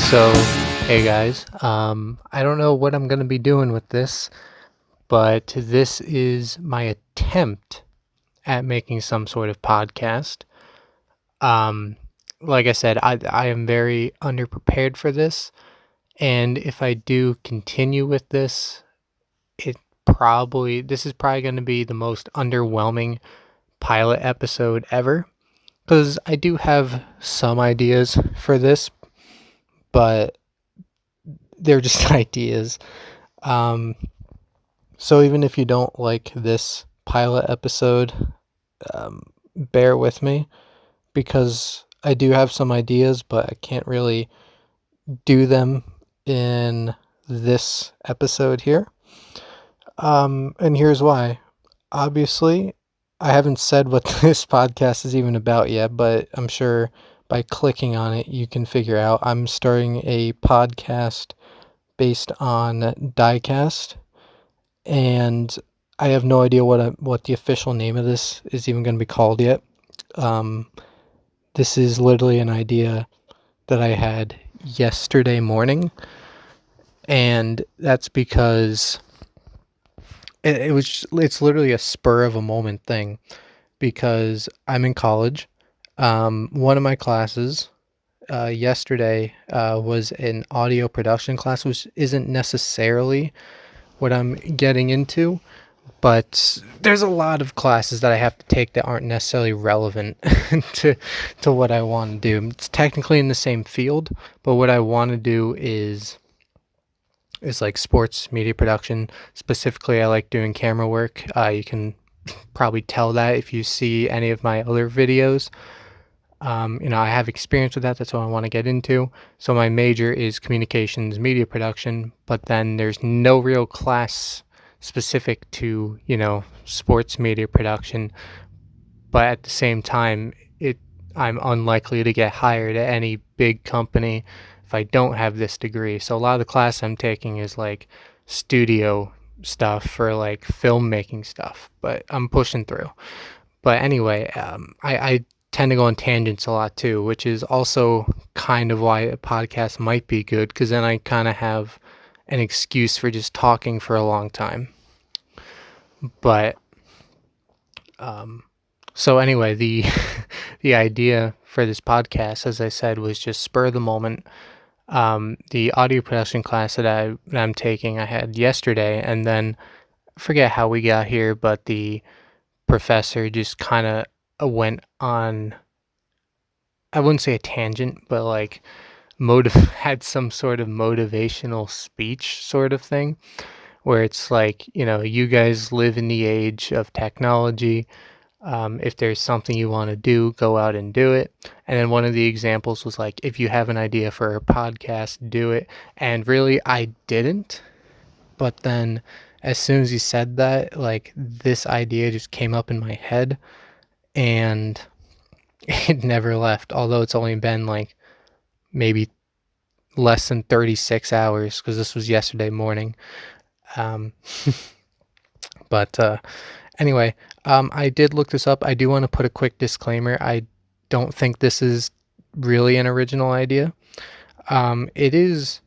So, hey guys, I don't know what I'm going to be doing with this, but this is my attempt at making some sort of podcast. Um, like I said, I am very underprepared for this, and if I do continue with this, this is probably going to be the most underwhelming pilot episode ever, because I do have some ideas for this, but they're just ideas. Um, so even if you don't like this pilot episode, bear with me because I do have some ideas, but I can't really do them in this episode here. And here's why. Obviously, I haven't said what this podcast is even about yet, but I'm sure by clicking on it, you can figure out I'm starting a podcast based on Diecast, and I have no idea what the official name of this is even going to be called yet. This is literally an idea that I had yesterday morning, and that's because it's literally a spur of a moment thing because I'm in college. One of my classes yesterday was an audio production class, which isn't necessarily what I'm getting into, but there's a lot of classes that I have to take that aren't necessarily relevant to what I want to do. It's technically in the same field, but what I want to do is like sports media production. Specifically, I like doing camera work. You can probably tell that if you see any of my other videos. I have experience with that. That's what I want to get into. So my major is communications media production, but then there's no real class specific to, sports media production. But at the same time, I'm unlikely to get hired at any big company if I don't have this degree. So a lot of the class I'm taking is like studio stuff for like filmmaking stuff, but I'm pushing through. But anyway, I tend to go on tangents a lot too, which is also kind of why a podcast might be good, because then I kind of have an excuse for just talking for a long time. But so anyway, the the idea for this podcast, as I said, was just spur of the moment. The audio production class that I'm taking, I had yesterday, and then I forget how we got here, but the professor just kind of went on, I wouldn't say a tangent, but like had some sort of motivational speech sort of thing, where it's like, you guys live in the age of technology. If there's something you want to do, go out and do it. And then one of the examples was like, if you have an idea for a podcast, do it. And really, I didn't. But then as soon as he said that, like, this idea just came up in my head and it never left. Although it's only been like maybe less than 36 hours, because this was yesterday morning. But anyway, I did look this up. I do want to put a quick disclaimer. I don't think this is really an original idea. It is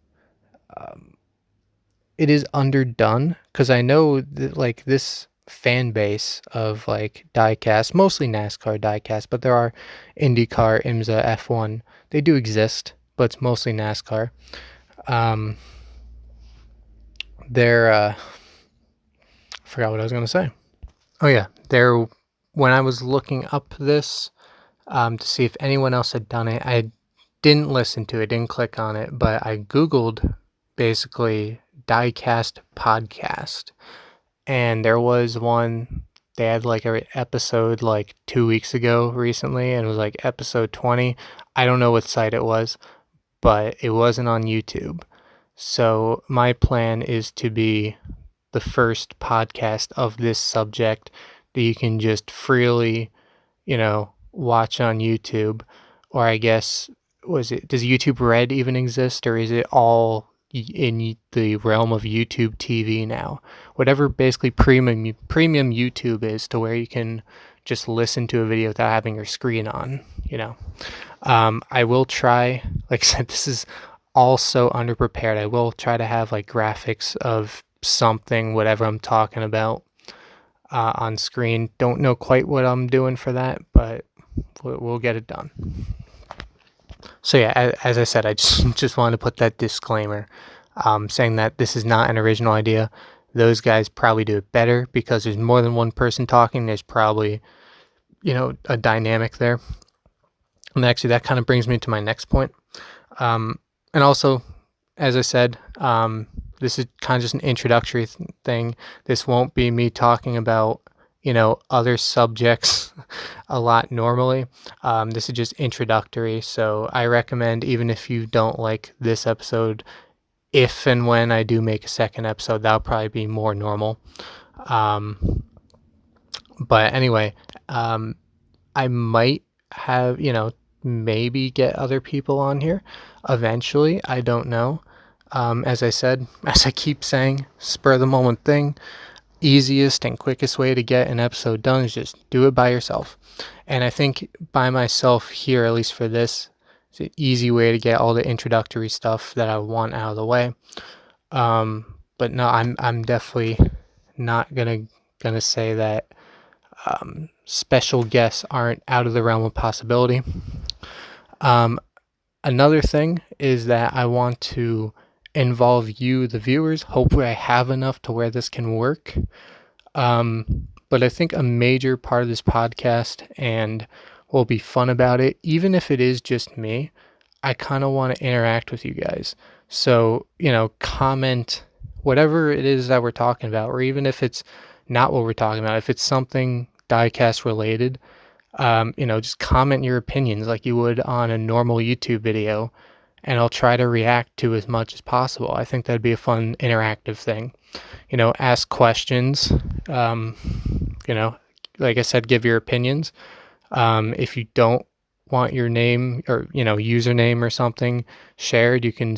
underdone, because I know that like this fan base of like diecast, mostly NASCAR diecast, but there are IndyCar, IMSA, F1. They do exist, but it's mostly NASCAR. I forgot what I was going to say. Oh yeah, when I was looking up this to see if anyone else had done it, I didn't listen to it, didn't click on it, but I Googled basically Diecast podcast, and there was one. They had like an episode like 2 weeks ago recently, and it was like episode 20. I don't know what site it was, but it wasn't on YouTube. So my plan is to be the first podcast of this subject that you can just freely, watch on YouTube. Or I guess, does YouTube Red even exist, or is it all in the realm of YouTube TV now? Whatever basically premium YouTube is, to where you can just listen to a video without having your screen on, I will try, like I said, this is also underprepared. I will try to have like graphics of something, whatever I'm talking about, on screen. Don't know quite what I'm doing for that, but we'll get it done. So yeah, as I said, I just wanted to put that disclaimer, saying that this is not an original idea. Those guys probably do it better because there's more than one person talking. There's probably, a dynamic there. And actually, that kind of brings me to my next point. And also, as I said, this is kind of just an introductory thing. This won't be me talking about, other subjects a lot normally. This is just introductory. So I recommend, even if you don't like this episode, if and when I do make a second episode, that'll probably be more normal. But anyway, I might have, maybe get other people on here eventually. I don't know. As I said, as I keep saying, spur of the moment thing. Easiest and quickest way to get an episode done is just do it by yourself. And I think by myself here, at least for this, it's an easy way to get all the introductory stuff that I want out of the way. But no, I'm definitely not gonna say that special guests aren't out of the realm of possibility. Another thing is that I want to involve you, the viewers. Hopefully I have enough to where this can work. But I think a major part of this podcast, and what will be fun about it, even if it is just me, I kind of want to interact with you guys. So, comment whatever it is that we're talking about, or even if it's not what we're talking about, if it's something diecast related, just comment your opinions like you would on a normal YouTube video, and I'll try to react to as much as possible. I think that'd be a fun interactive thing. Ask questions, like I said, give your opinions. If you don't want your name or, username or something shared, you can,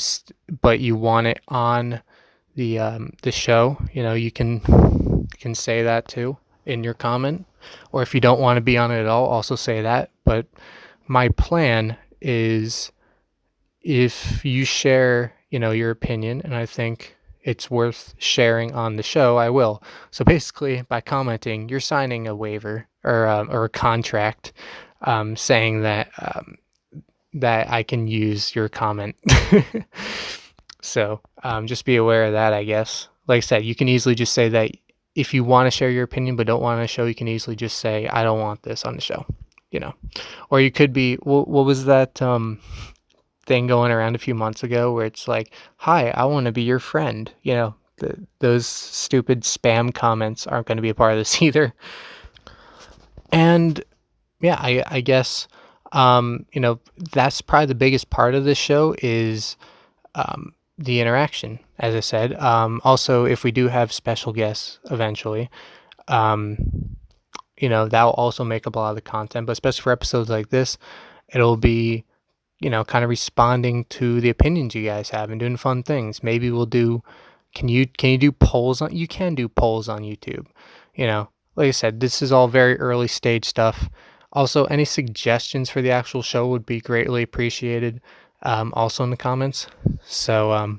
but you want it on the show, you can say that too in your comment. Or if you don't want to be on it at all, also say that. But my plan is, if you share, your opinion, and I think it's worth sharing on the show, I will. So basically, by commenting, you're signing a waiver or a contract, saying that I can use your comment. So just be aware of that, I guess. Like I said, you can easily just say that if you want to share your opinion but don't want to show, you can easily just say, I don't want this on the show, Or you could be, what was that thing going around a few months ago where it's like, hi, I want to be your friend. Those stupid spam comments aren't going to be a part of this either. And yeah, I guess, that's probably the biggest part of this show is the interaction, as I said. Also, if we do have special guests eventually, that'll also make up a lot of the content, but especially for episodes like this, it'll be, kind of responding to the opinions you guys have and doing fun things. Maybe we'll do, can you do polls on, you can do polls on YouTube. Like I said, this is all very early stage stuff. Also, any suggestions for the actual show would be greatly appreciated, also in the comments. So,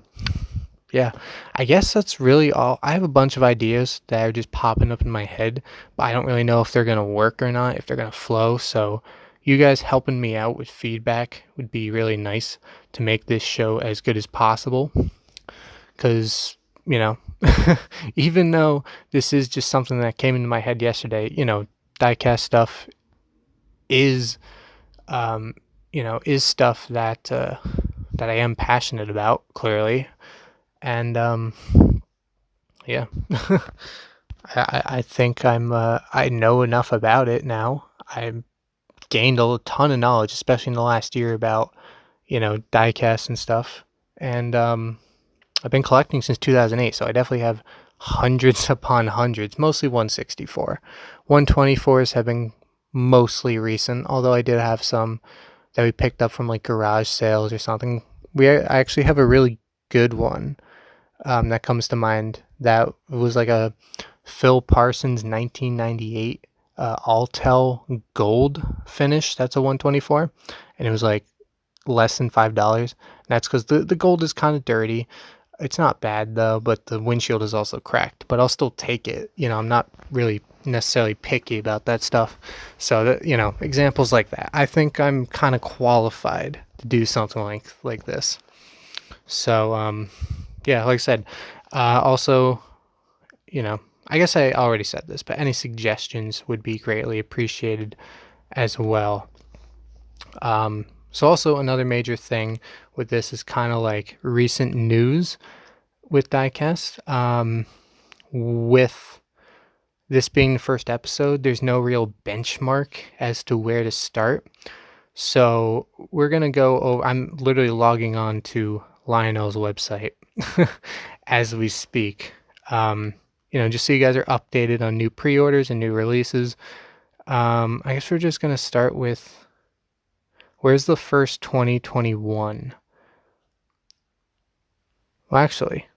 yeah, I guess that's really all. I have a bunch of ideas that are just popping up in my head, but I don't really know if they're going to work or not, if they're going to flow. So you guys helping me out with feedback would be really nice to make this show as good as possible. Because, even though this is just something that came into my head yesterday, diecast stuff is, is stuff that I am passionate about, clearly. And yeah, I think I know enough about it now. I've gained a ton of knowledge, especially in the last year, about diecast and stuff. And I've been collecting since 2008, so I definitely have hundreds upon hundreds, mostly 164. 124s have been mostly recent, although I did have some that we picked up from like garage sales or something. I actually have a really good one that comes to mind. That was like a Phil Parsons 1998 Altel gold finish. That's a 124, and it was like less than $5. That's because the gold is kind of dirty. It's not bad though, but the windshield is also cracked. But I'll still take it. I'm not really necessarily picky about that stuff. So examples like that. I think I'm kind of qualified to do something like this. So yeah, like I said, also, I guess I already said this, but any suggestions would be greatly appreciated as well. So also another major thing with this is kind of like recent news with Diecast. With this being the first episode, there's no real benchmark as to where to start. So we're gonna go over. I'm literally logging on to Lionel's website as we speak. Just so you guys are updated on new pre-orders and new releases. I guess we're just gonna start with, where's the first 2021? Well, actually,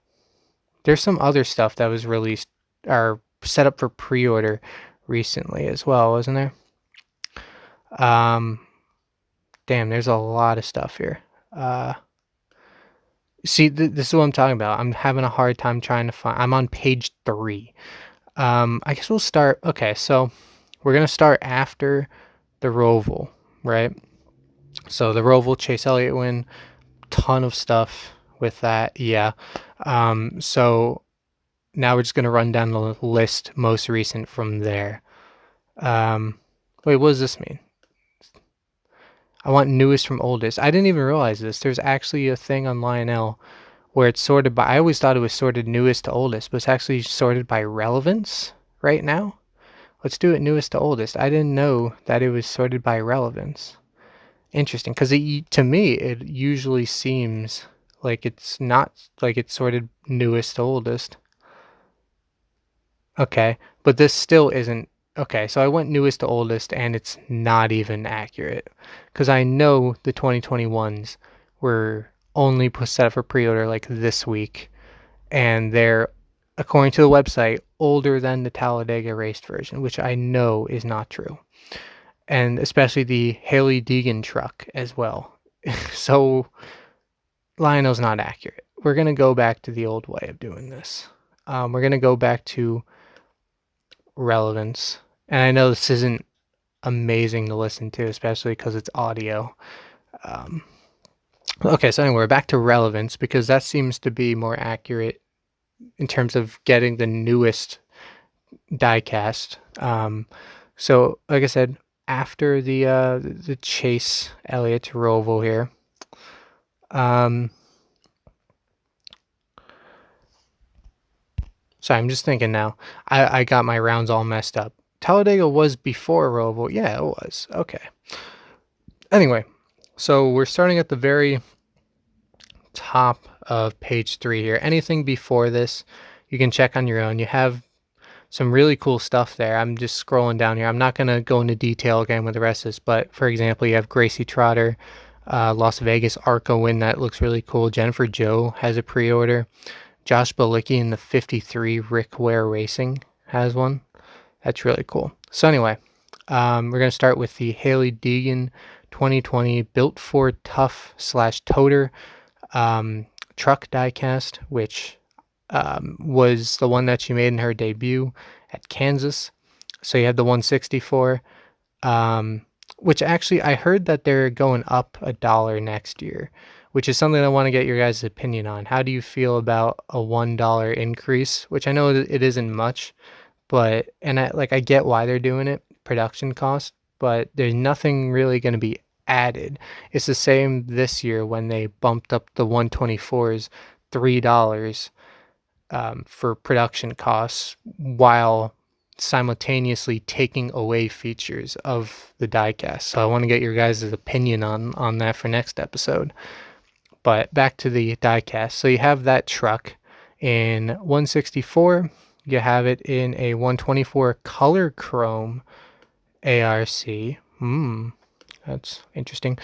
there's some other stuff that was released or set up for pre-order recently as well, wasn't there? Damn, there's a lot of stuff here. See, this is what I'm talking about. I'm having a hard time trying to find. I'm on page 3. I guess we'll start. Okay, so we're gonna start after the Roval, right? So the Roval, Chase Elliott win, ton of stuff with that. Yeah. So now we're just gonna run down the list, most recent from there. Wait, what does this mean? I want newest from oldest. I didn't even realize this. There's actually a thing on Lionel where it's sorted by, I always thought it was sorted newest to oldest, but it's actually sorted by relevance right now. Let's do it newest to oldest. I didn't know that it was sorted by relevance. Interesting, because to me, it usually seems like it's not, like it's sorted newest to oldest. Okay, but this still isn't. Okay, so I went newest to oldest, and it's not even accurate, because I know the 2021s were only set up for pre-order like this week, and they're, according to the website, older than the Talladega raced version, which I know is not true, and especially the Haley Deegan truck as well. So Lionel's not accurate. We're gonna go back to the old way of doing this. We're gonna go back to relevance. And I know this isn't amazing to listen to, especially because it's audio. Okay, so anyway, we're back to relevance because that seems to be more accurate in terms of getting the newest diecast. So like I said, after the Chase Elliott Roval here. Sorry, I'm just thinking now. I got my rounds all messed up. Talladega was before Roval. Yeah, it was. Okay. Anyway, so we're starting at the very top of page 3 here. Anything before this, you can check on your own. You have some really cool stuff there. I'm just scrolling down here. I'm not going to go into detail again with the rest of this, but for example, you have Gracie Trotter, Las Vegas ARCA win. That looks really cool. Jennifer Joe has a pre-order. Josh Balicki in the 53 Rick Ware Racing has one. That's really cool. So anyway, we're going to start with the Haley Deegan 2020 Built for Tough / Toter truck diecast, which was the one that she made in her debut at Kansas. So you have the 164, which actually I heard that they're going up $1 next year, which is something I want to get your guys' opinion on. How do you feel about a $1 increase? Which I know it isn't much, but I get why they're doing it, production cost, but there's nothing really going to be added. It's the same this year when they bumped up the 124s $3 for production costs while simultaneously taking away features of the diecast. So I want to get your guys' opinion on that for next episode. But back to the diecast. So you have that truck in 164. You have it in a 124 color chrome ARC. That's interesting.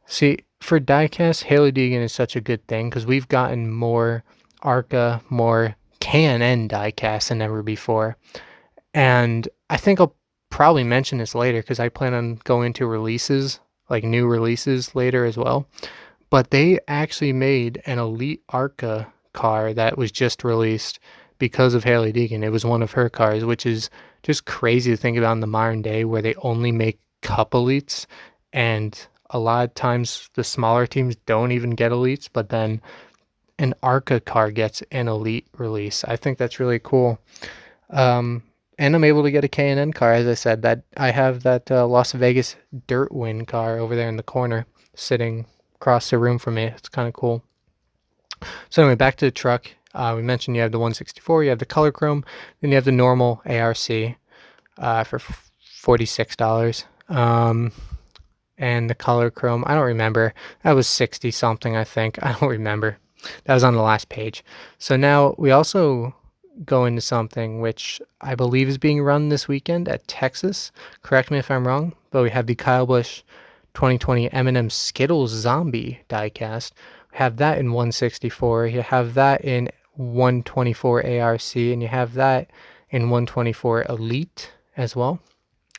See, for diecast, Haley Deegan is such a good thing because we've gotten more ARCA, more K&N diecast than ever before. And I think I'll probably mention this later because I plan on going to releases like new releases later as well. But they actually made an Elite ARCA car that was just released because of Haley Deegan. It was one of her cars, which is just crazy to think about in the modern day where they only make Cup Elites, and a lot of times the smaller teams don't even get Elites, but then an ARCA car gets an Elite release. I think that's really cool. Um, and I'm able to get a K&N car, as I said. That I have that Las Vegas Dirt Win car over there in the corner, sitting across the room from me. It's kind of cool. So anyway, back to the truck. We mentioned you have the 164, you have the color chrome, then you have the normal ARC for $46. And the color chrome, I don't remember. That was 60 something, I think. I don't remember. That was on the last page. So now we also go into something which I believe is being run this weekend at Texas. Correct me if I'm wrong, but we have the Kyle Busch 2020 Eminem Skittles Zombie diecast. We have that in 164. You have that in 124 ARC, and you have that in 124 Elite as well.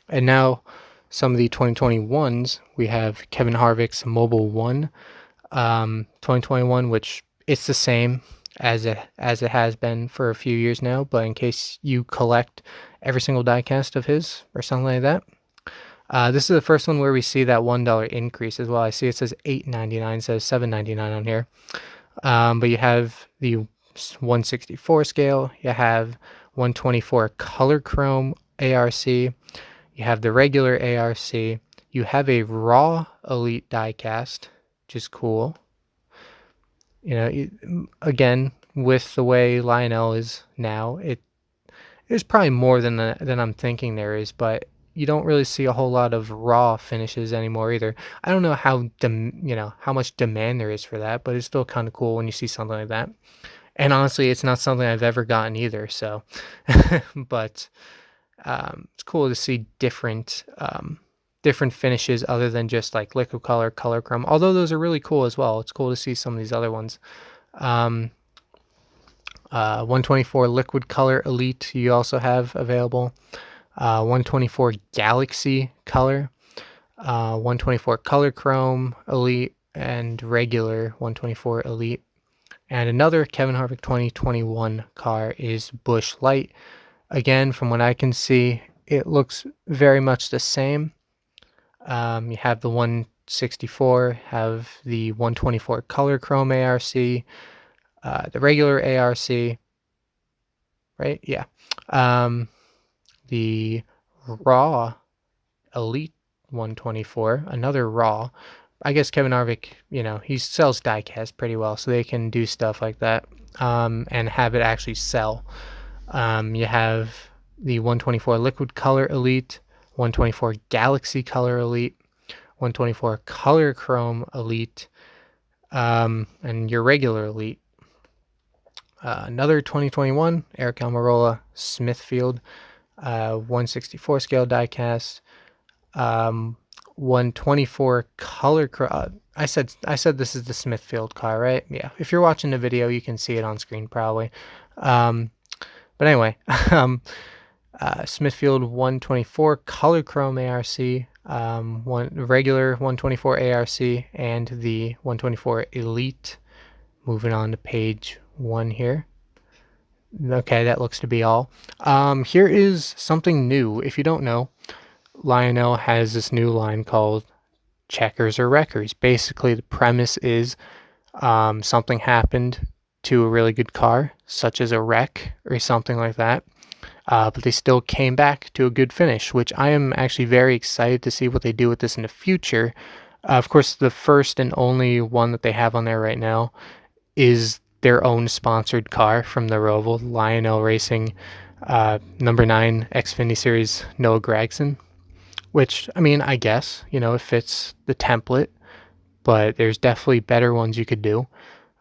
And now some of the 2021s, we have Kevin Harvick's Mobile 1 2021, which it's the same as it has been for a few years now, but in case you collect every single diecast of his or something like that. This is the first one where we see that $1 increase as well. I see it says $8.99, says $7.99 on here. But you have the 164 scale, you have 124 color chrome ARC, you have the regular ARC, you have a raw Elite diecast, which is cool. You know, again, with the way Lionel is now, there's probably more than I'm thinking there is, but you don't really see a whole lot of raw finishes anymore either. I don't know how much demand there is for that, but it's still kind of cool when you see something like that. And honestly, it's not something I've ever gotten either. So, but it's cool to see different finishes other than just like liquid color, color chrome. Although those are really cool as well. It's cool to see some of these other ones. 124 liquid color Elite you also have available. 124 Galaxy color, 124 color chrome Elite, and regular 124 Elite. And another Kevin Harvick 2021 car is Busch Light. Again, from what I can see, it looks very much the same. You have the 164, have the 124 color chrome ARC, the regular ARC, right? Yeah. The raw Elite 124, another raw. I guess Kevin Harvick, he sells diecast pretty well, so they can do stuff like that and have it actually sell. You have the 124 liquid color Elite, 124 Galaxy color Elite, 124 color chrome Elite, and your regular Elite. Another 2021 Eric Almirola Smithfield 164 scale diecast, 124 color. I said this is the Smithfield car, right? Yeah. If you're watching the video, you can see it on screen probably. But anyway, Smithfield 124 color chrome ARC, one regular 124 ARC, and the 124 Elite. Moving on to page 1 here. Okay, that looks to be all. Here is something new. If you don't know, Lionel has this new line called Checkers or Wreckers. Basically, the premise is something happened to a really good car, such as a wreck or something like that, but they still came back to a good finish, which I am actually very excited to see what they do with this in the future. Of course, the first and only one that they have on there right now is their own sponsored car from the Roval, Lionel Racing, number 9 Xfinity Series Noah Gragson, which, I mean, I guess, it fits the template, but there's definitely better ones you could do.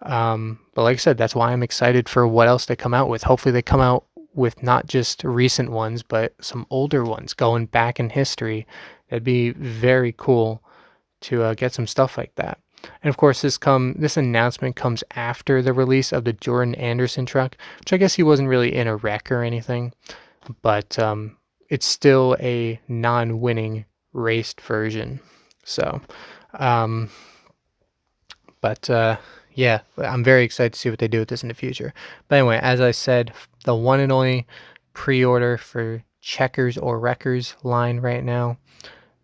But like I said, that's why I'm excited for what else they come out with. Hopefully they come out with not just recent ones, but some older ones going back in history. That'd be very cool to get some stuff like that. And of course, this announcement comes after the release of the Jordan Anderson truck, which I guess he wasn't really in a wreck or anything, but it's still a non-winning raced version. So, um, but yeah, I'm very excited to see what they do with this in the future. But anyway, as I said, the one and only pre-order for Checkers or Wreckers line right now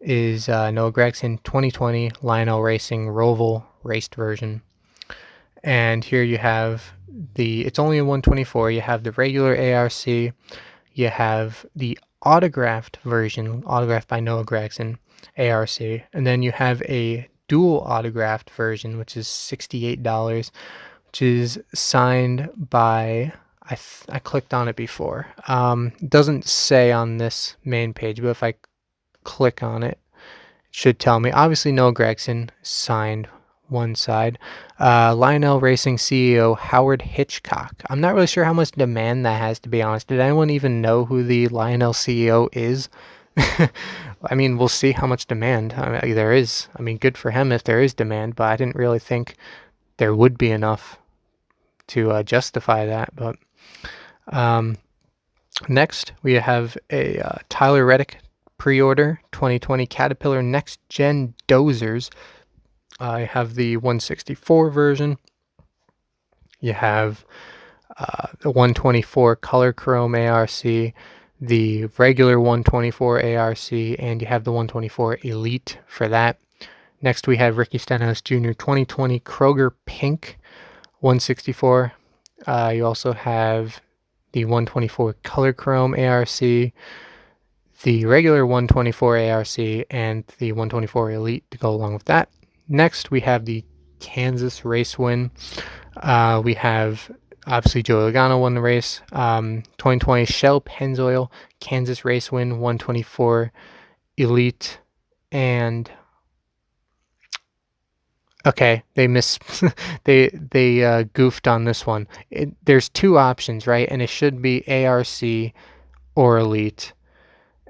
is Noah Gragson 2020 Lionel Racing Roval raced version. And here you have it's only a 124. You have the regular ARC, you have the autographed version, autographed by Noah Gragson, ARC, and then you have a dual autographed version, which is $68, which is signed by, I clicked on it before. It doesn't say on this main page, but if I click on it, it should tell me. Obviously, Noah Gragson signed one side. Lionel Racing CEO Howard Hitchcock. I'm not really sure how much demand that has, to be honest. Did anyone even know who the Lionel CEO is? I mean, we'll see how much demand there is. I mean, good for him if there is demand, but I didn't really think there would be enough to justify that. But next, we have a Tyler Reddick pre-order 2020 Caterpillar Next Gen Dozers. I have the 164 version. You have the 124 Color Chrome ARC, the regular 124 ARC, and you have the 124 Elite for that. Next, we have Ricky Stenhouse Jr. 2020 Kroger Pink 164. You also have the 124 Color Chrome ARC, the regular 124 ARC, and the 124 Elite to go along with that. Next, we have the Kansas race win. We have, obviously, Joey Logano won the race. 2020 Shell Pennzoil Kansas race win, 124 Elite, and okay, they they goofed on this one. There's two options, right? And it should be ARC or Elite.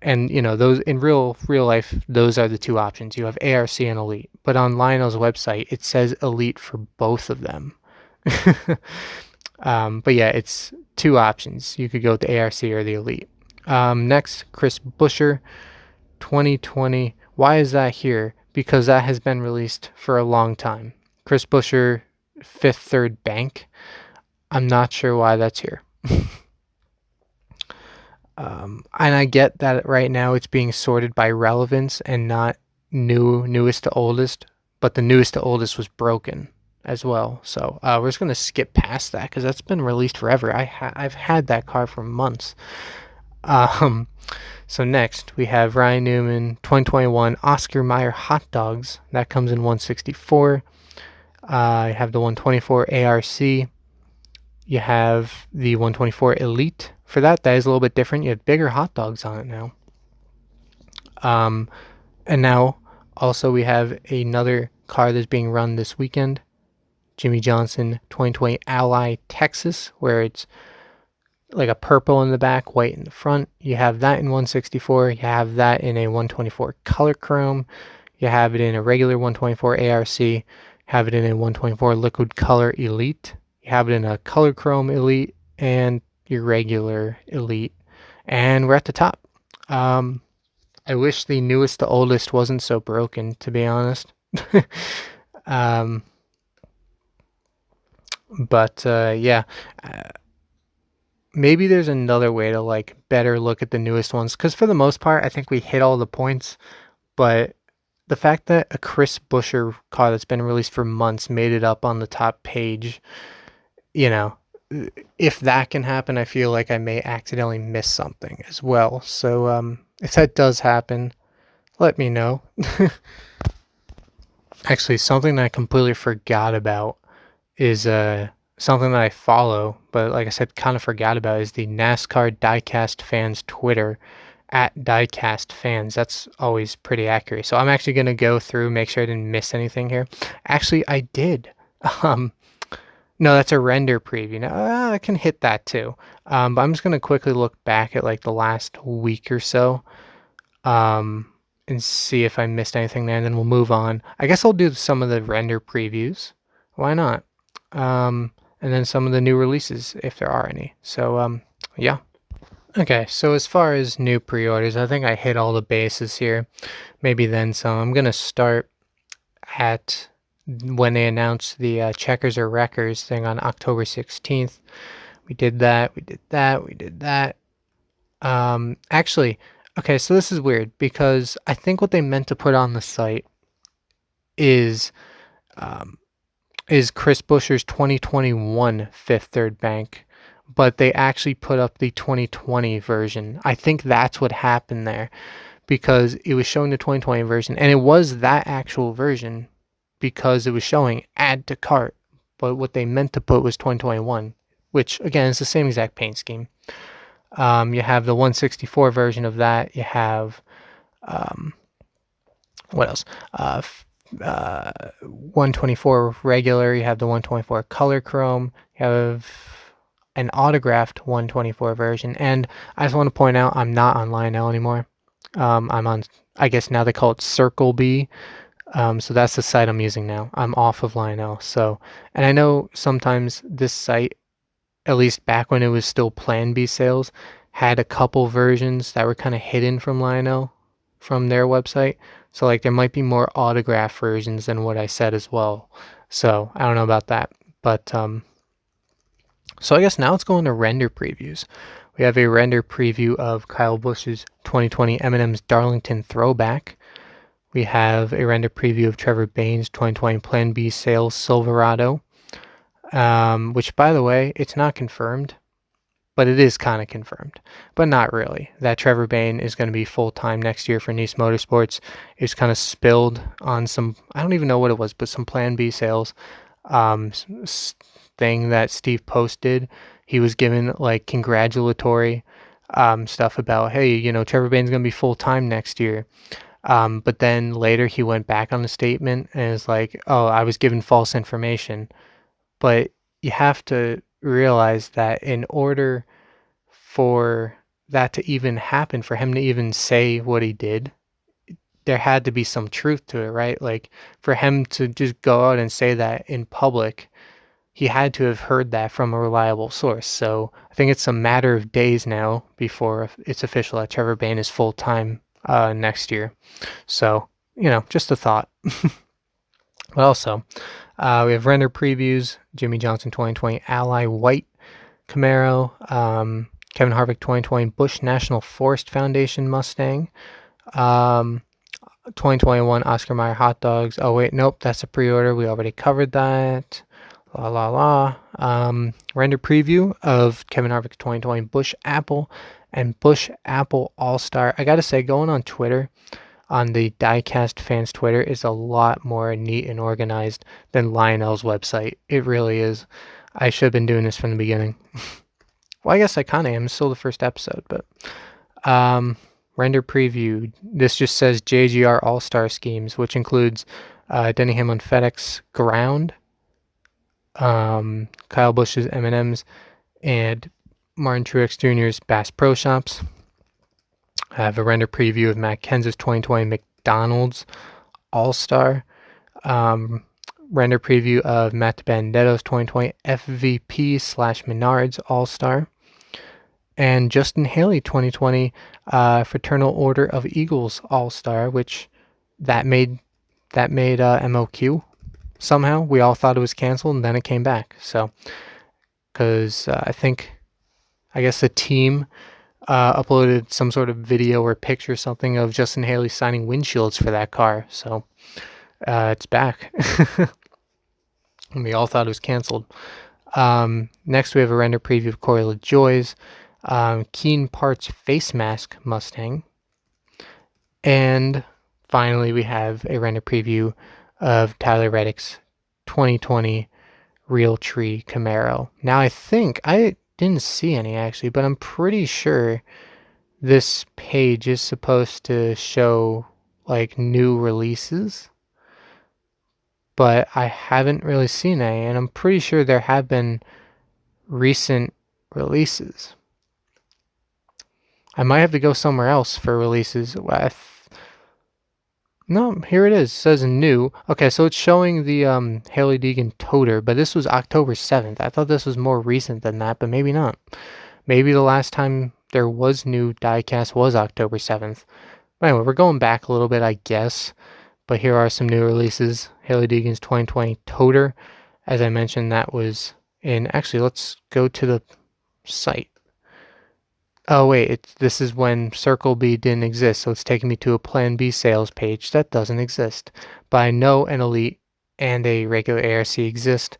And those in real life, those are the two options. You have ARC and Elite, but on Lionel's website it says Elite for both of them. But yeah, it's two options. You could go with the ARC or the Elite. Next, Chris Buescher 2020. Why is that here? Because that has been released for a long time. Chris Buescher Fifth Third Bank. I'm not sure why that's here. And I get that right now it's being sorted by relevance and not newest to oldest, but the newest to oldest was broken as well. So we're just going to skip past that because that's been released forever. I've had that car for months. So next we have Ryan Newman 2021 Oscar Mayer Hot Dogs. That comes in 164. I have the 124 ARC. You have the 124 Elite. For that is a little bit different. You have bigger hot dogs on it now. And now also we have another car that's being run this weekend. Jimmy Johnson 2020 Ally Texas, where it's like a purple in the back, white in the front. You have that in 164. You have that in a 124 Color Chrome. You have it in a regular 124 ARC. You have it in a 124 Liquid Color Elite. You have it in a Color Chrome Elite and your regular Elite. And we're at the top. I wish the newest to oldest wasn't so broken, to be honest. But yeah, maybe there's another way to better look at the newest ones, because for the most part I think we hit all the points. But the fact that a Chris Buescher car that's been released for months made it up on the top page, if that can happen, I feel like I may accidentally miss something as well. So if that does happen, let me know. Actually, something that I completely forgot about is something that I follow, but like I said, kind of forgot about, is the NASCAR Diecast fans Twitter at Diecast fans. That's always pretty accurate. So I'm actually going to go through, make sure I didn't miss anything here. Actually, I did. No, that's a render preview. Now, I can hit that too. But I'm just going to quickly look back at the last week or so and see if I missed anything there, and then we'll move on. I guess I'll do some of the render previews. Why not? And then some of the new releases, if there are any. So, yeah. Okay, so as far as new pre-orders, I think I hit all the bases here. Maybe then some. I'm gonna start at when they announced the Checkers or Wreckers thing on October 16th. We did that. We did that. We did that. Actually, okay, so this is weird because I think what they meant to put on the site is um, is Chris Buescher's 2021 Fifth Third Bank, but they actually put up the 2020 version. I think that's what happened there because it was showing the 2020 version, and it was that actual version because it was showing add to cart, but what they meant to put was 2021, which again is the same exact paint scheme. You have the 164 version of that. You have um, what else? 124 regular. You have the 124 color chrome. You have an autographed 124 version. And I just want to point out, I'm not on Lionel anymore. I'm on, I guess now they call it Circle B. So that's the site I'm using now. I'm off of Lionel. So, and I know sometimes this site, at least back when it was still Plan B sales, had a couple versions that were kind of hidden from Lionel from their website. So like there might be more autograph versions than what I said as well. So I don't know about that. But so I guess now let's go into render previews. We have a render preview of Kyle Busch's 2020 Eminem's Darlington Throwback. We have a render preview of Trevor Bayne's 2020 Plan B Sales Silverado. Which, by the way, it's not confirmed, but it is kind of confirmed, but not really. That Trevor Bayne is going to be full-time next year for Nice Motorsports. It's kind of spilled on some, I don't even know what it was, but some Plan B sales thing that Steve posted. He was given like congratulatory stuff about, hey, you know, Trevor Bayne's going to be full-time next year. But then later he went back on the statement and is like, oh, I was given false information. But you have to realize that in order for that to even happen, for him to even say what he did, there had to be some truth to it, right? Like for him to just go out and say that in public, he had to have heard that from a reliable source. So I think it's a matter of days now before it's official that Trevor Bayne is full time next year. So, you know, just a thought. But also, we have render previews, Jimmy Johnson 2020 Ally White Camaro, Kevin Harvick 2020 Busch National Forest Foundation Mustang, 2021 Oscar Mayer Hot Dogs. Oh, wait, nope, that's a pre-order. We already covered that. La la la. Render preview of Kevin Harvick 2020 Busch Apple and Busch Apple All-Star. I gotta say, going on Twitter, on the Diecast fans Twitter, is a lot more neat and organized than Lionel's website. It really is. I should have been doing this from the beginning. Well, I guess I kind of am. It's still the first episode, but render preview. This just says JGR All-Star Schemes, which includes Denny Hamlin FedEx Ground, Kyle Busch's M&M's, and Martin Truex Jr.'s Bass Pro Shops. I have a render preview of Matt Kenseth's 2020 McDonald's All-Star. Render preview of Matt Bandetto's 2020 FVP/Menards All-Star. And Justin Haley 2020 Fraternal Order of Eagles All-Star, which that made MOQ somehow. We all thought it was canceled, and then it came back. So, because I guess the team uploaded some sort of video or picture or something of Justin Haley signing windshields for that car. So it's back. And we all thought it was canceled. Next, we have a render preview of Corey LaJoie's Keen Parts Face Mask Mustang. And finally, we have a render preview of Tyler Reddick's 2020 Realtree Camaro. Now, I think I didn't see any actually, but I'm pretty sure this page is supposed to show like new releases, but I haven't really seen any, and I'm pretty sure there have been recent releases. I might have to go somewhere else for releases. No, here it is. It says new. Okay, so it's showing the Haley Deegan Toter, but this was October 7th. I thought this was more recent than that, but maybe not. Maybe the last time there was new Diecast was October 7th. But anyway, we're going back a little bit, I guess. But here are some new releases. Hailie Deegan's 2020 Toter. As I mentioned, that was in... Actually, let's go to the site. Oh, wait. This is when Circle B didn't exist, so it's taking me to a Plan B sales page. That doesn't exist. But I know an Elite and a regular ARC exist.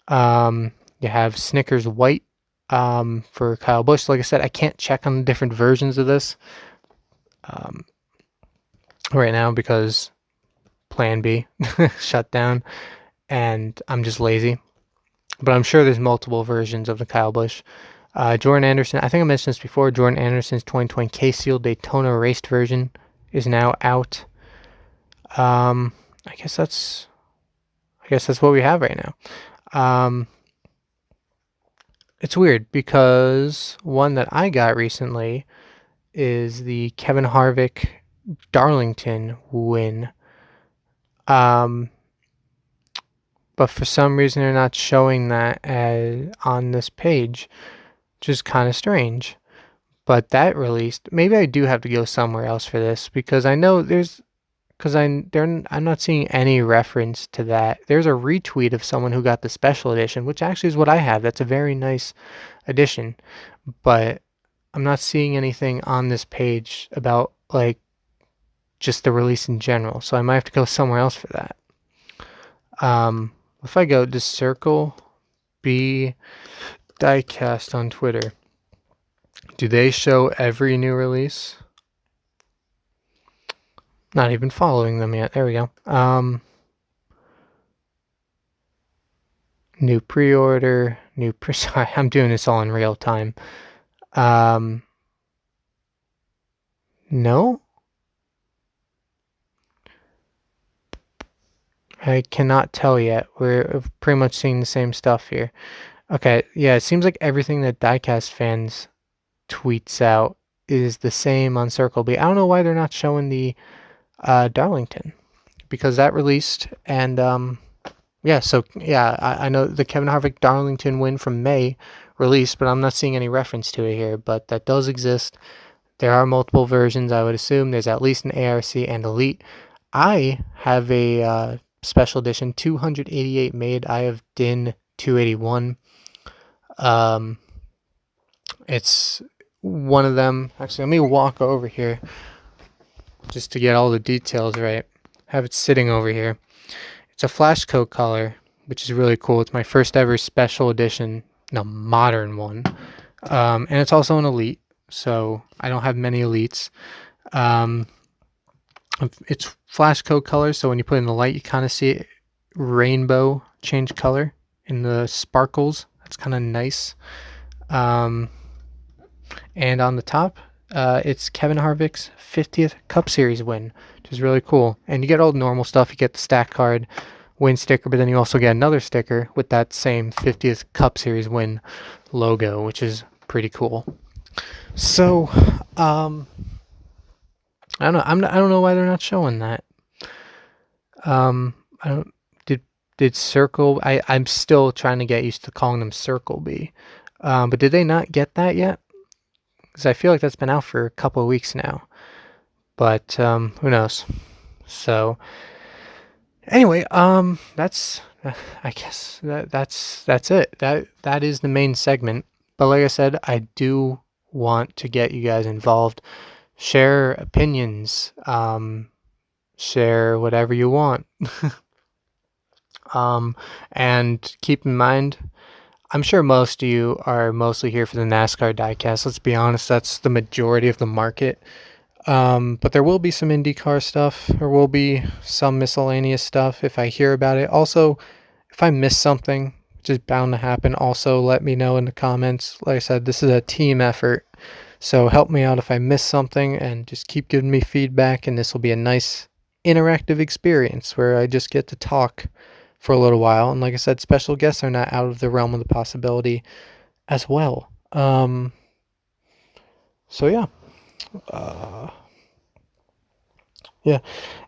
You have Snickers White for Kyle Busch. Like I said, I can't check on the different versions of this right now because Plan B shut down, and I'm just lazy. But I'm sure there's multiple versions of the Kyle Busch. Jordan Anderson, I think I mentioned this before. Jordan Anderson's 2020 K-Seal Daytona raced version is now out. I guess that's what we have right now. It's weird because one that I got recently is the Kevin Harvick Darlington win. But for some reason they're not showing that on this page, which is kind of strange. But that released. Maybe I do have to go somewhere else for this because I know I'm not seeing any reference to that. There's a retweet of someone who got the special edition, which actually is what I have. That's a very nice edition, but I'm not seeing anything on this page about like just the release in general. So I might have to go somewhere else for that. If I go to Circle B Diecast on Twitter, do they show every new release? Not even following them yet. There we go. New pre-order, sorry, I'm doing this all in real time. No? I cannot tell yet. We're pretty much seeing the same stuff here. Okay, yeah, it seems like everything that Diecast fans tweets out is the same on Circle B. I don't know why they're not showing the Darlington, because that released, and I know the Kevin Harvick Darlington win from May released, but I'm not seeing any reference to it here, but that does exist. There are multiple versions, I would assume. There's at least an ARC and Elite. I have a special edition 288 made. I have DIN 281. It's one of them. Actually, let me walk over here just to get all the details right. Have it sitting over here. It's a flash coat color, which is really cool. It's my first ever special edition, no, modern one. And it's also an Elite, so I don't have many Elites. It's flash coat color, so when you put in the light, you kind of see it rainbow change color in the sparkles. That's kind of nice. And on the top, it's Kevin Harvick's 50th Cup Series win, which is really cool. And you get all the normal stuff. You get the stack card, win sticker, but then you also get another sticker with that same 50th Cup Series win logo, which is pretty cool. So, I don't know. I don't know why they're not showing that. Did Circle? I'm still trying to get used to calling them Circle B. But did they not get that yet? Because I feel like that's been out for a couple of weeks now. But who knows? So anyway, that's I guess that's it. That is the main segment. But like I said, I do want to get you guys involved. Share opinions. Share whatever you want. And keep in mind, I'm sure most of you are mostly here for the NASCAR diecast. Let's be honest, that's the majority of the market. But there will be some IndyCar stuff. There will be some miscellaneous stuff if I hear about it. Also, if I miss something, which is bound to happen, also let me know in the comments. Like I said, this is a team effort. So help me out if I miss something and just keep giving me feedback. And this will be a nice interactive experience where I just get to talk for a little while. And like I said, special guests are not out of the realm of the possibility as well. So yeah.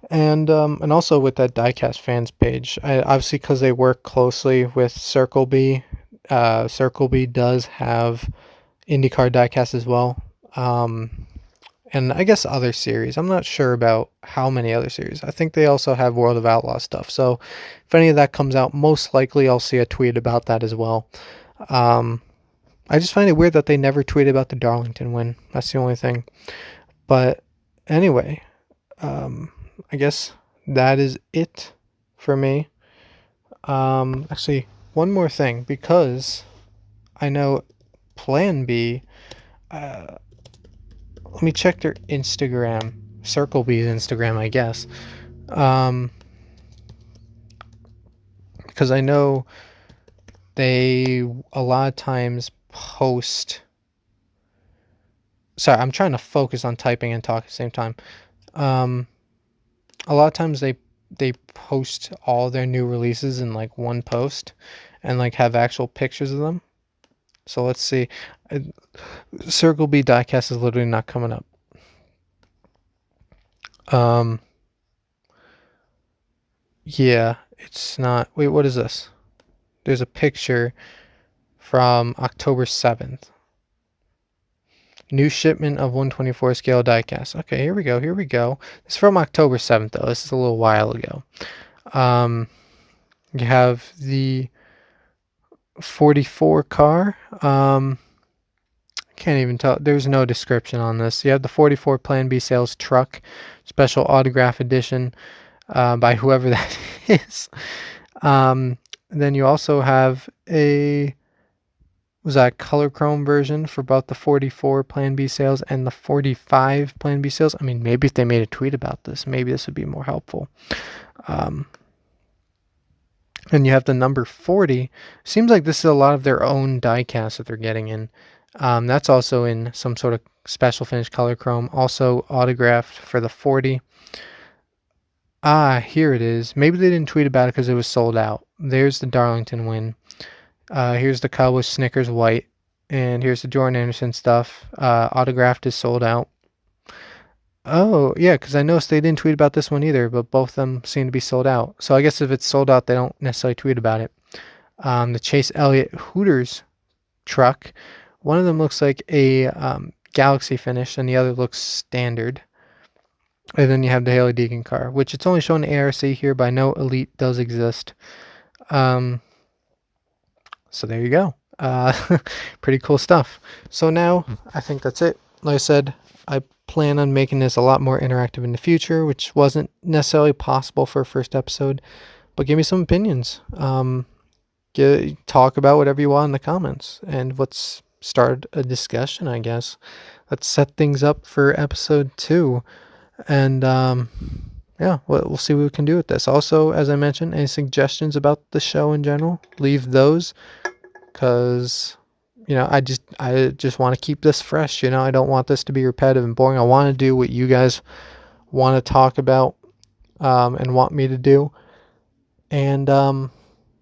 And also with that Diecast fans page, obviously because they work closely with Circle B, Circle B does have IndyCar Diecast as well. And I guess other series. I'm not sure about how many other series. I think they also have World of Outlaw stuff. So if any of that comes out, most likely I'll see a tweet about that as well. I just find it weird that they never tweeted about the Darlington win. That's the only thing. But anyway, I guess that is it for me. Actually, one more thing, because I know Plan B, let me check their Instagram, Circle B's Instagram, I guess. Because I know they a lot of times post. Sorry, I'm trying to focus on typing and talk at the same time. A lot of times they post all their new releases in like one post, and like have actual pictures of them. So let's see. Circle B Diecast is literally not coming up. Yeah, it's not. Wait, what is this? There's a picture from October 7th. New shipment of 124 scale diecast. Okay, here we go. It's from October 7th, though. This is a little while ago. You have the 44 car. Can't even tell. There's no description on this. You have the 44 Plan B sales truck, special autograph edition by whoever that is. Then you also have was that color chrome version for both the 44 Plan B sales and the 45 Plan B sales. I mean, maybe if they made a tweet about this, maybe this would be more helpful. And you have the number 40. Seems like this is a lot of their own diecast that they're getting in. That's also in some sort of special finish color chrome. Also autographed for the 40. Here it is. Maybe they didn't tweet about it because it was sold out. There's the Darlington win. Here's the Cowboys Snickers white. And here's the Jordan Anderson stuff. Autographed is sold out. Oh, yeah, because I noticed they didn't tweet about this one either, but both of them seem to be sold out. So I guess if it's sold out, they don't necessarily tweet about it. The Chase Elliot Hooters truck. One of them looks like a Galaxy finish, and the other looks standard. And then you have the Haley Deegan car, which it's only showing ARC here, but I know Elite does exist. So there you go. Pretty cool stuff. So now I think that's it. Like I said, I plan on making this a lot more interactive in the future, which wasn't necessarily possible for a first episode. But give me some opinions. Talk about whatever you want in the comments, and let's start a discussion, I guess. Let's set things up for episode 2. And yeah, we'll see what we can do with this. Also, as I mentioned, any suggestions about the show in general, leave those, because I just want to keep this fresh. I don't want this to be repetitive and boring. I want to do what you guys want to talk about and want me to do. And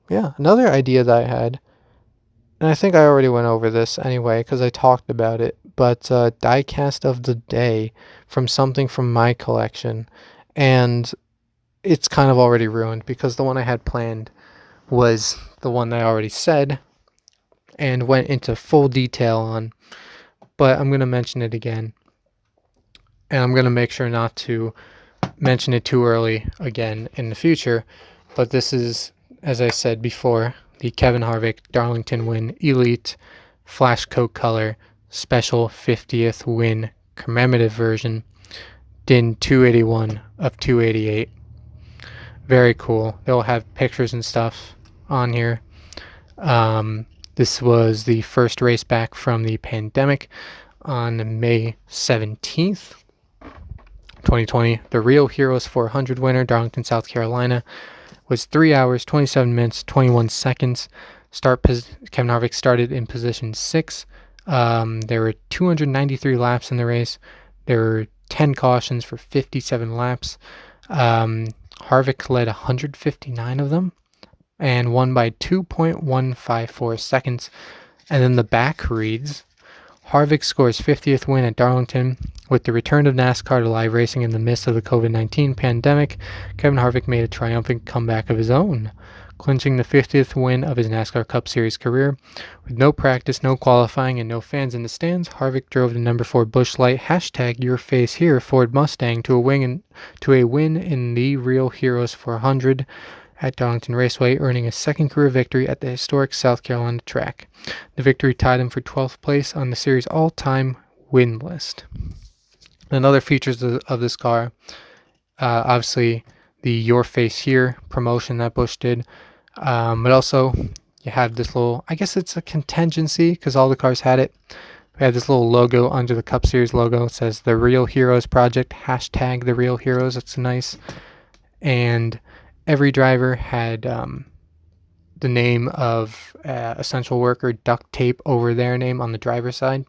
yeah, another idea that I had, and I think I already went over this anyway because I talked about it, but diecast of the day from something from my collection. And it's kind of already ruined because the one I had planned was the one that I already said and went into full detail on, but I'm going to mention it again. And I'm going to make sure not to mention it too early again in the future. But this is, as I said before, the Kevin Harvick Darlington win Elite Flash Coat Color Special 50th Win Commemorative Version, DIN 281 of 288. Very cool. They'll have pictures and stuff on here. This was the first race back from the pandemic on May 17th, 2020. The Real Heroes 400 winner, Darlington, South Carolina, was 3 hours, 27 minutes, 21 seconds. Kevin Harvick started in position 6. There were 293 laps in the race. There were 10 cautions for 57 laps. Harvick led 159 of them and won by 2.154 seconds. And then the back reads, Harvick scores 50th win at Darlington. With the return of NASCAR to live racing in the midst of the COVID-19 pandemic, Kevin Harvick made a triumphant comeback of his own. clinching the 50th win of his NASCAR Cup Series career. With no practice, no qualifying, and no fans in the stands, Harvick drove the number 4 Busch Light #YourFaceHere Ford Mustang to a win in the Real Heroes 400 at Darlington Raceway, earning his second career victory at the historic South Carolina track. The victory tied him for 12th place on the series' all-time win list. And other features of this car, obviously the Your Face Here promotion that Busch did, but also you have this little, I guess it's a contingency because all the cars had it. We had this little logo under the Cup Series logo. It says the Real Heroes Project, #the Real Heroes. It's nice. And every driver had the name of essential worker duct tape over their name on the driver's side.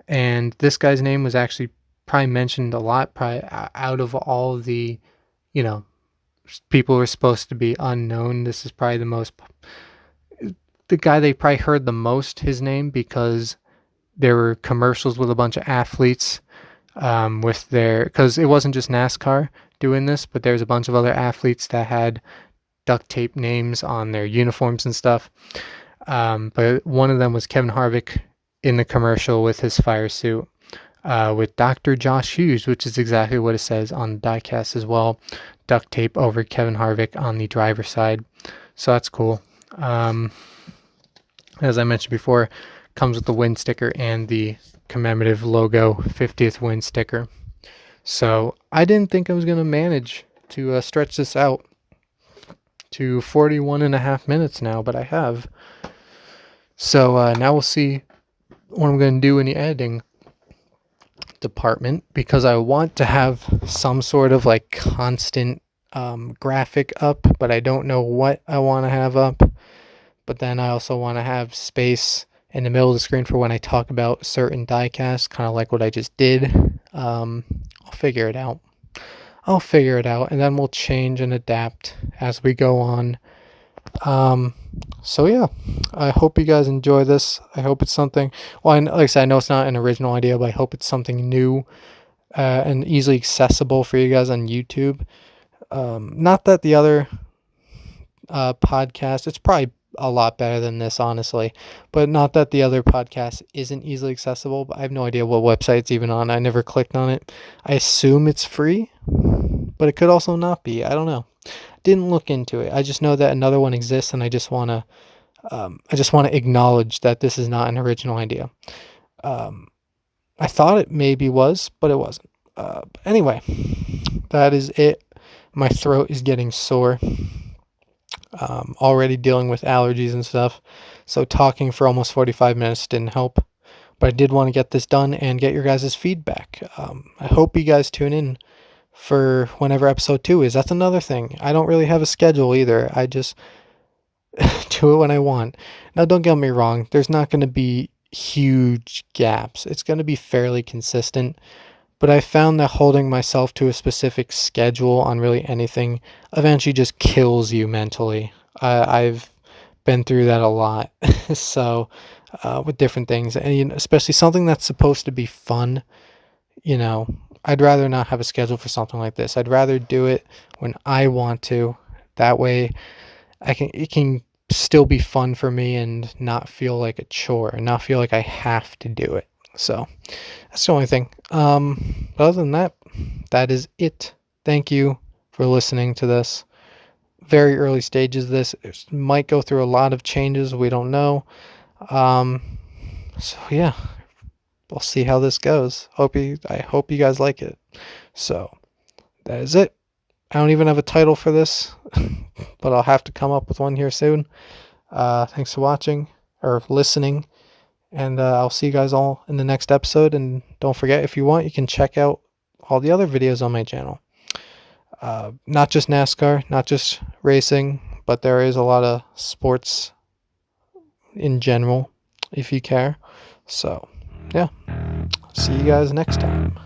And this guy's name was actually probably mentioned a lot, probably out of all the, people who are supposed to be unknown. This is probably the guy they probably heard the most, his name, because there were commercials with a bunch of athletes because it wasn't just NASCAR doing this, but there's a bunch of other athletes that had duct tape names on their uniforms and stuff. But one of them was Kevin Harvick in the commercial with his fire suit with Dr. Josh Hughes, which is exactly what it says on the diecast as well. Duct tape over Kevin Harvick on the driver's side. So that's cool. As I mentioned before, comes with the win sticker and the commemorative logo 50th win sticker. So I didn't think I was going to manage to stretch this out to 41.5 minutes now, but I have. So now we'll see what I'm going to do in the editing department, because I want to have some sort of like constant graphic up, but I don't know what I want to have up. But then I also want to have space in the middle of the screen for when I talk about certain diecasts, kind of like what I just did. I'll figure it out. And then we'll change and adapt as we go on. So yeah, I hope you guys enjoy this. I hope it's something, well, like I said, I know it's not an original idea, but I hope it's something new and easily accessible for you guys on YouTube. Not that the other podcast, it's probably a lot better than this, honestly, but not that the other podcast isn't easily accessible, but I have no idea what website it's even on. I never clicked on it. I assume it's free, but it could also not be. I don't know. Didn't look into it. I just know that another one exists, and I just want to acknowledge that this is not an original idea. I thought it maybe was, but it wasn't. Anyway, that is it. My throat is getting sore. Already dealing with allergies and stuff, so talking for almost 45 minutes didn't help. But I did want to get this done and get your guys' feedback. I hope you guys tune in for whenever episode 2 is. That's another thing. I don't really have a schedule either. I just do it when I want. Now, don't get me wrong. There's not going to be huge gaps. It's going to be fairly consistent. But I found that holding myself to a specific schedule on really anything eventually just kills you mentally. I've been through that a lot. So, with different things, and especially something that's supposed to be fun, I'd rather not have a schedule for something like this. I'd rather do it when I want to. That way, it can still be fun for me and not feel like a chore, and not feel like I have to do it. So that's the only thing. But other than that, that is it. Thank you for listening to this. Very early stages of this. It might go through a lot of changes. We don't know. So yeah, we'll see how this goes. I hope you guys like it. So that is it. I don't even have a title for this, but I'll have to come up with one here soon. Thanks for watching or listening. And I'll see you guys all in the next episode. And don't forget, if you want, you can check out all the other videos on my channel. Not just NASCAR, not just racing, but there is a lot of sports in general, if you care. So, yeah. See you guys next time.